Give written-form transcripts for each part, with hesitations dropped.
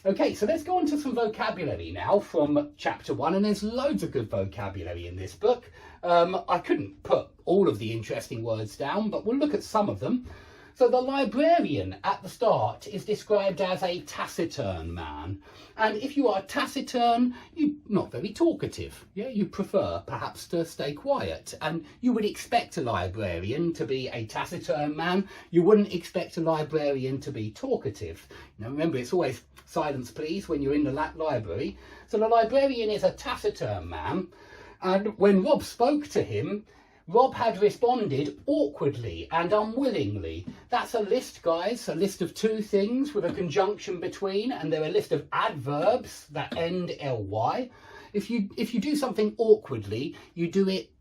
Okay, so let's go on to some vocabulary now from chapter 1, and there's loads of good vocabulary in this book. I couldn't put all of the interesting words down, but we'll look at some of them. So the librarian at the start is described as a taciturn man. And if you are taciturn, you're not very talkative. Yeah, you prefer perhaps to stay quiet. And you would expect a librarian to be a taciturn man. You wouldn't expect a librarian to be talkative. Now remember, it's always silence please when you're in the library. So the librarian is a taciturn man. And when Rob spoke to him, Rob had responded awkwardly and unwillingly. That's a list, guys, a list of two things with a conjunction between, and they're a list of adverbs that end ly. If you do something awkwardly, you do it,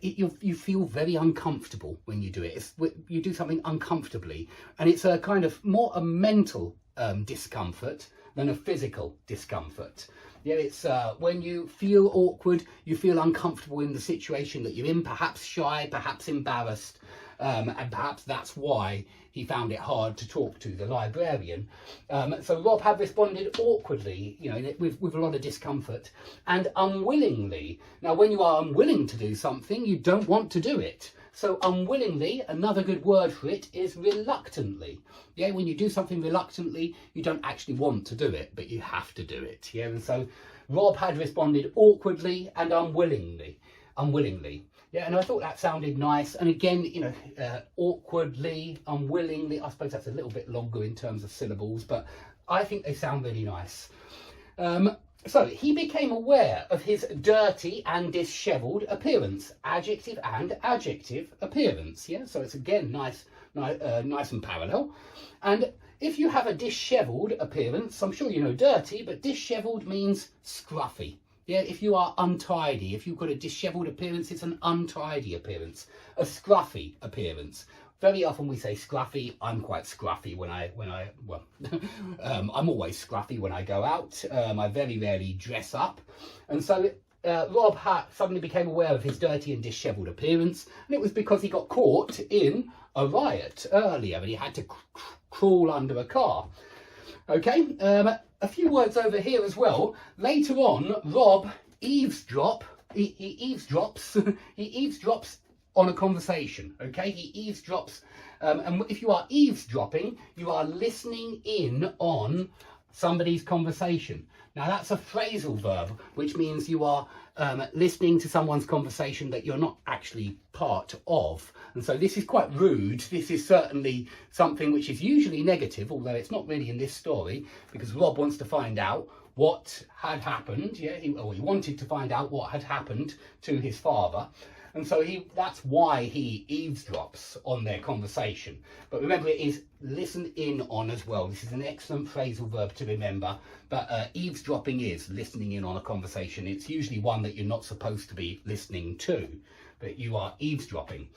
you feel very uncomfortable when you do it. You do something uncomfortably, and it's a kind of more a mental discomfort than a physical discomfort. Yeah, it's when you feel awkward, you feel uncomfortable in the situation that you're in, perhaps shy, perhaps embarrassed, and perhaps that's why he found it hard to talk to the librarian. So Rob had responded awkwardly, you know, with a lot of discomfort, and unwillingly. Now, when you are unwilling to do something, you don't want to do it. So unwillingly, another good word for it is reluctantly. Yeah, when you do something reluctantly, you don't actually want to do it, but you have to do it. Yeah, and so Rob had responded awkwardly and unwillingly. Yeah, and I thought that sounded nice. And again, you know, awkwardly, unwillingly, I suppose that's a little bit longer in terms of syllables, but I think they sound really nice. So he became aware of his dirty and dishevelled appearance, adjective and adjective appearance. Yeah, so it's again nice and parallel. And if you have a dishevelled appearance, I'm sure you know dirty, but dishevelled means scruffy. Yeah, if you are untidy, if you've got a dishevelled appearance, it's an untidy appearance, a scruffy appearance. Very often we say scruffy. I'm quite scruffy when I I'm always scruffy when I go out. I very rarely dress up. And so Rob suddenly became aware of his dirty and dishevelled appearance. And it was because he got caught in a riot earlier and he had to crawl under a car. Okay, a few words over here as well. Later on, Rob he eavesdrops on a conversation. Okay, he eavesdrops, and if you are eavesdropping, you are listening in on somebody's conversation. Now that's a phrasal verb, which means you are listening to someone's conversation that you're not actually part of. And so this is quite rude. This is certainly something which is usually negative, although it's not really in this story, because Rob wants to find out what had happened. Yeah, he wanted to find out what had happened to his father. And so that's why he eavesdrops on their conversation. But remember, it is listen in on as well. This is an excellent phrasal verb to remember. But eavesdropping is listening in on a conversation. It's usually one that you're not supposed to be listening to, but you are eavesdropping.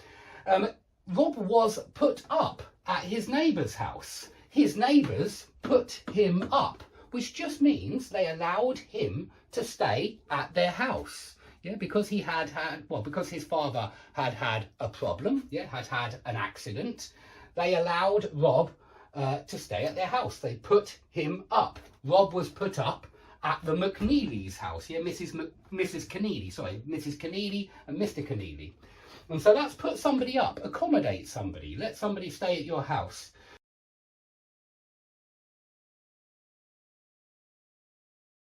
Rob was put up at his neighbour's house. His neighbours put him up, which just means they allowed him to stay at their house. Yeah, because because his father had a problem, yeah, had an accident, they allowed Rob to stay at their house. They put him up. Rob was put up at the McNeely's house. Yeah, Mrs. Keneally and Mr. Keneally. And so that's put somebody up, accommodate somebody, let somebody stay at your house.